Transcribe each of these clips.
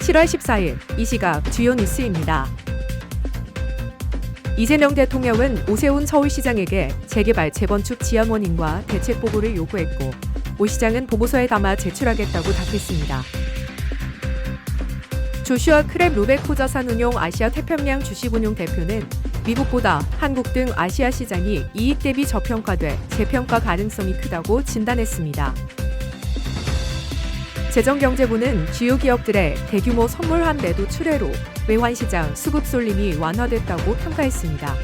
7월 14일 이 시각 주요 뉴스입니다. 이재명 대통령은 오세훈 서울시장에게 재개발 재건축 지연 원인과 대책 보고를 요구했고 오 시장은 보고서에 담아 제출하겠다고 답했습니다. 조슈아 크랩 로베코 자산운용 아시아 태평양 주식운용 대표는 미국보다 한국 등 아시아 시장이 이익 대비 저평가돼 재평가 가능성이 크다고 진단했습니다. 재정경제부는 주요 기업들의 대규모 선물한 매도 출회로 외환시장 수급 쏠림이 완화됐다고 평가했습니다.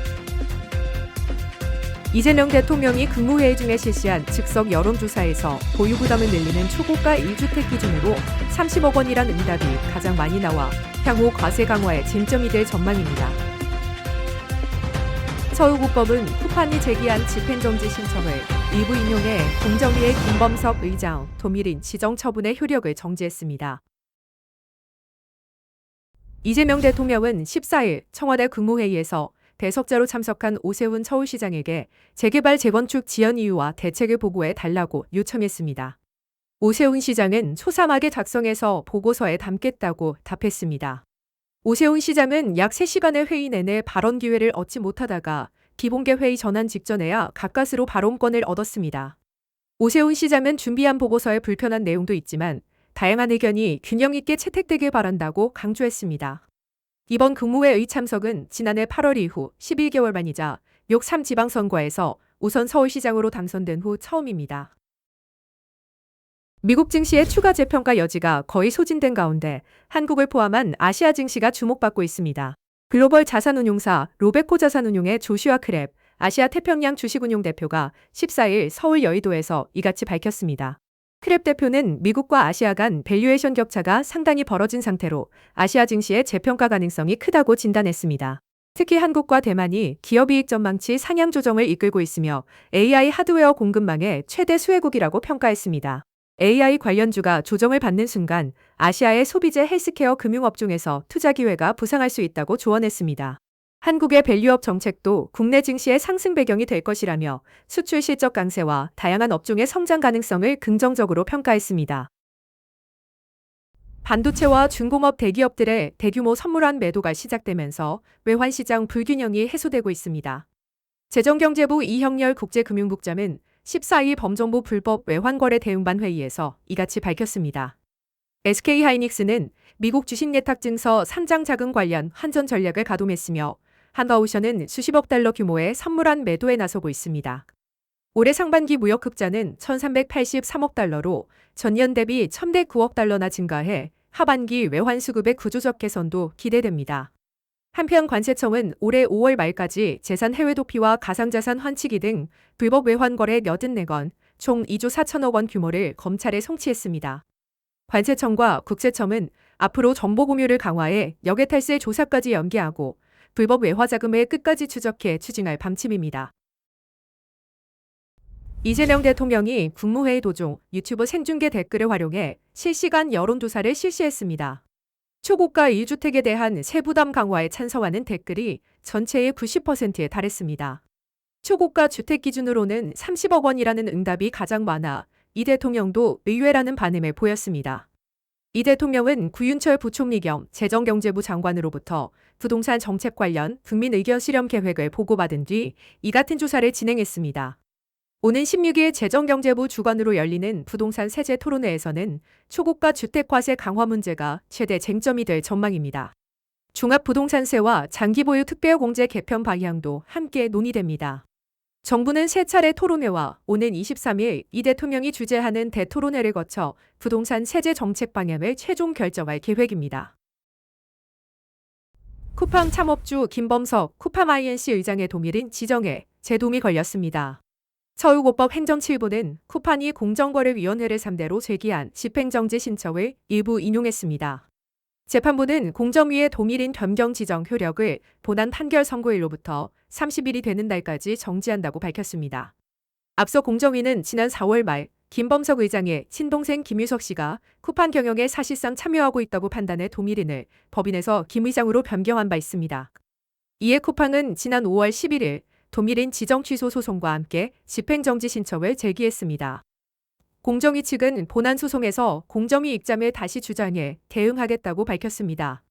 이재명 대통령이 국무회의 중에 실시한 즉석 여론조사에서 보유부담을 늘리는 초고가 1주택 기준으로 30억 원이란 응답이 가장 많이 나와 향후 과세 강화에 쟁점이 될 전망입니다. 서울고법은 쿠판이 제기한 집행정지 신청을 일부 인용해 공정위의 김범석 의장, 도미린 지정 처분의 효력을 정지했습니다. 이재명 대통령은 14일 청와대 국무회의에서 배석자로 참석한 오세훈 서울시장에게 재개발 재건축 지연 이유와 대책을 보고해 달라고 요청했습니다. 오세훈 시장은 소상하게 작성해서 보고서에 담겠다고 답했습니다. 오세훈 시장은 약 3시간의 회의 내내 발언 기회를 얻지 못하다가 비공개 회의 전환 직전에야 가까스로 발언권을 얻었습니다. 오세훈 시장은 준비한 보고서에 불편한 내용도 있지만 다양한 의견이 균형 있게 채택되길 바란다고 강조했습니다. 이번 국무회의 참석은 지난해 8월 이후 11개월 만이자 6 3지방선거에서 우선 서울시장으로 당선된 후 처음입니다. 미국 증시의 추가 재평가 여지가 거의 소진된 가운데 한국을 포함한 아시아 증시가 주목받고 있습니다. 글로벌 자산운용사 로베코 자산운용의 조슈아 크랩 아시아 태평양 주식운용 대표가 14일 서울 여의도에서 이같이 밝혔습니다. 크랩 대표는 미국과 아시아 간 밸류에이션 격차가 상당히 벌어진 상태로 아시아 증시의 재평가 가능성이 크다고 진단했습니다. 특히 한국과 대만이 기업이익 전망치 상향 조정을 이끌고 있으며 AI 하드웨어 공급망의 최대 수혜국이라고 평가했습니다. AI 관련주가 조정을 받는 순간 아시아의 소비재 헬스케어 금융업종에서 투자 기회가 부상할 수 있다고 조언했습니다. 한국의 밸류업 정책도 국내 증시의 상승 배경이 될 것이라며 수출 실적 강세와 다양한 업종의 성장 가능성을 긍정적으로 평가했습니다. 반도체와 중공업 대기업들의 대규모 선물한 매도가 시작되면서 외환시장 불균형이 해소되고 있습니다. 재정경제부 이형렬 국제금융국장은 14일 범정부 불법 외환거래 대응반 회의에서 이같이 밝혔습니다. SK하이닉스는 미국 주식예탁 증서 산장 자금 관련 환전 전략을 가동했으며 한화오션은 수십억 달러 규모의 선물한 매도에 나서고 있습니다. 올해 상반기 무역 흑자는 1,383억 달러로 전년 대비 1,109억 달러나 증가해 하반기 외환 수급의 구조적 개선도 기대됩니다. 한편 관세청은 올해 5월 말까지 재산 해외 도피와 가상자산 환치기 등 불법 외환 거래 84건, 총 2조 4천억 원 규모를 검찰에 송치했습니다. 관세청과 국세청은 앞으로 정보 공유를 강화해 역외 탈세 조사까지 연기하고 불법 외화 자금을 끝까지 추적해 추징할 방침입니다. 이재명 대통령이 국무회의 도중 유튜브 생중계 댓글을 활용해 실시간 여론조사를 실시했습니다. 초고가 1주택에 대한 세부담 강화에 찬성하는 댓글이 전체의 90%에 달했습니다. 초고가 주택 기준으로는 30억 원이라는 응답이 가장 많아 이 대통령도 의외라는 반응을 보였습니다. 이 대통령은 구윤철 부총리 겸 재정경제부 장관으로부터 부동산 정책 관련 국민 의견 수렴 계획을 보고받은 뒤 이 같은 조사를 진행했습니다. 오는 16일 재정경제부 주관으로 열리는 부동산 세제 토론회에서는 초고가 주택과세 강화 문제가 최대 쟁점이 될 전망입니다. 종합부동산세와 장기보유 특별공제 개편 방향도 함께 논의됩니다. 정부는 3차례 토론회와 오는 23일 이 대통령이 주재하는 대토론회를 거쳐 부동산 세제 정책 방향을 최종 결정할 계획입니다. 쿠팡 창업주 김범석 쿠팡 INC 의장의 도밀인 지정에 재돔이 걸렸습니다. 서울고법 행정7부는 쿠팡이 공정거래위원회를 상대로 제기한 집행정지 신청을 일부 인용했습니다. 재판부는 공정위의 도밀인 변경 지정 효력을 본안 판결 선고일로부터 30일이 되는 날까지 정지한다고 밝혔습니다. 앞서 공정위는 지난 4월 말 김범석 의장의 친동생 김유석 씨가 쿠팡 경영에 사실상 참여하고 있다고 판단해 도밀인을 법인에서 김 의장으로 변경한 바 있습니다. 이에 쿠팡은 지난 5월 11일 도밀인 지정 취소 소송과 함께 집행정지 신청을 제기했습니다. 공정위 측은 본안 소송에서 공정위 입장을 다시 주장해 대응하겠다고 밝혔습니다.